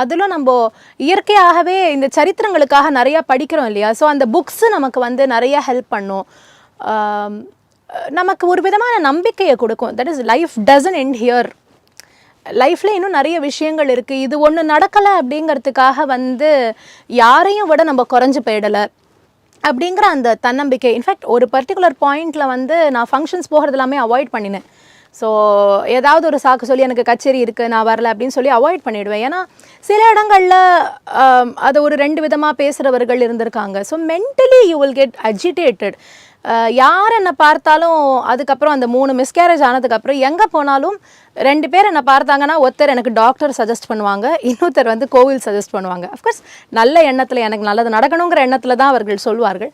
அதில் நம்ம இயற்கையாகவே இந்த சரித்திரங்களுக்காக நிறையா படிக்கிறோம் இல்லையா? ஸோ அந்த புக்ஸு நமக்கு வந்து நிறையா ஹெல்ப் பண்ணும். நமக்கு ஒரு விதமான நம்பிக்கையை கொடுக்கும். That is life doesn't end here. லைஃப்பில் இன்னும் நிறைய விஷயங்கள் இருக்குது. இது ஒன்று நடக்கலை அப்படிங்கிறதுக்காக வந்து யாரையும் விட நம்ம குறைஞ்சி போயிடலை அப்படிங்கிற அந்த தன்னம்பிக்கை. இன்ஃபேக்ட் ஒரு பர்டிகுலர் பாயிண்டில் வந்து நான் ஃபங்க்ஷன்ஸ் போகிறது எல்லாமே அவாய்ட் பண்ணினேன். ஸோ ஏதாவது ஒரு சாக்கு சொல்லி எனக்கு கச்சேரி இருக்குது நான் வரல அப்படின்னு சொல்லி அவாய்ட் பண்ணிவிடுவேன். ஏன்னா சில இடங்களில் அதை ஒரு 2 விதமாக பேசுகிறவர்கள் இருந்திருக்காங்க. So mentally you will get agitated. யார் என்னை பார்த்தாலும் அதுக்கப்புறம் அந்த 3 மிஸ்கேரேஜ் ஆனதுக்கப்புறம் எங்கே போனாலும் 2 பேர் என்னை பார்த்தாங்கன்னா ஒருத்தர் எனக்கு டாக்டர் சஜஸ்ட் பண்ணுவாங்க, இன்னொருத்தர் வந்து கோவில் சஜஸ்ட் பண்ணுவாங்க. அஃப்கோர்ஸ் நல்ல எண்ணத்தில் எனக்கு நல்லது நடக்கணுங்கிற எண்ணத்தில் தான் அவர்கள் சொல்வார்கள்.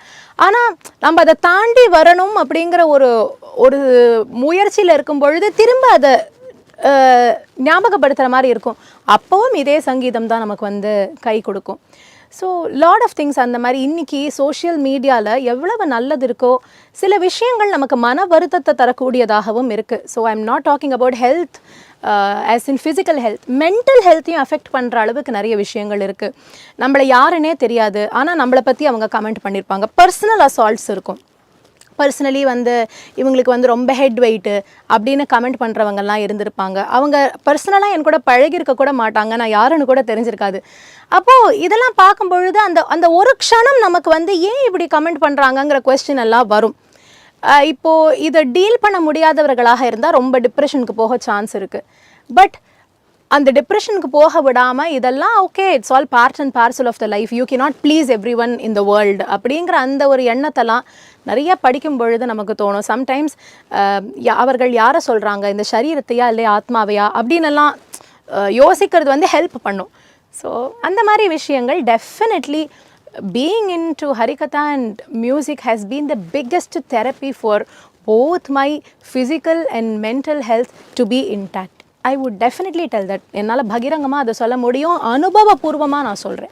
ஆனால் நம்ம அதை தாண்டி வரணும் அப்படிங்கிற ஒரு முயற்சியில் இருக்கும் பொழுது திரும்ப அதை ஞாபகப்படுத்துகிற மாதிரி இருக்கும். அப்போவும் இதே சங்கீதம் தான் நமக்கு வந்து கை கொடுக்கும். ஸோ லாட் ஆஃப் திங்ஸ் அந்த மாதிரி இன்றைக்கி சோஷியல் மீடியாவில் எவ்வளவு நல்லது இருக்கோ சில விஷயங்கள் நமக்கு மன வருத்தத்தை தரக்கூடியதாகவும் இருக்குது. So I am not talking about health as in physical health, mental ஹெல்த்தையும் அஃபெக்ட் பண்ணுற அளவுக்கு நிறைய விஷயங்கள் இருக்குது. நம்மளை யாருன்னே தெரியாது, ஆனால் நம்மளை பற்றி அவங்க கமெண்ட் பண்ணியிருப்பாங்க. பர்சனல் அசால்ட்ஸ் இருக்கும். பர்சனலி வந்து இவங்களுக்கு வந்து ரொம்ப ஹெட் வெயிட்டு அப்படின்னு கமெண்ட் பண்ணுறவங்கலாம் இருந்திருப்பாங்க. அவங்க பர்சனலாக என் கூட பழகிருக்க கூட மாட்டாங்க, நான் யாருன்னு கூட தெரிஞ்சிருக்காது. அப்போது இதெல்லாம் பார்க்கும் பொழுது அந்த ஒரு க்ஷணம் நமக்கு வந்து ஏன் இப்படி கமெண்ட் பண்ணுறாங்கங்கிற கொஸ்டின் எல்லாம் வரும். இப்போது இதை டீல் பண்ண முடியாதவர்களாக இருந்தால் ரொம்ப டிப்ரெஷனுக்கு போக சான்ஸ் இருக்குது. பட் அந்த டிப்ரெஷனுக்கு போக விடாமல் இதெல்லாம் okay, it's all part and parcel of the life, you cannot please everyone in the world அப்படிங்கிற அந்த ஒரு எண்ணத்தெல்லாம் நிறைய படிக்கும் பொழுது நமக்கு தோணும். சம்டைம்ஸ் அவர்கள் யாரை சொல்கிறாங்க, இந்த சரீரத்தையா இல்லை ஆத்மாவையா அப்படின்னெல்லாம் யோசிக்கிறது வந்து ஹெல்ப் பண்ணும். ஸோ அந்த மாதிரி விஷயங்கள் definitely being into Harikatha and music has been the biggest therapy for both my physical and mental health to be intact. I would definitely tell that. என்னால் பகிரங்கமாக அதை சொல்ல முடியும், அனுபவபூர்வமாக நான் சொல்கிறேன்.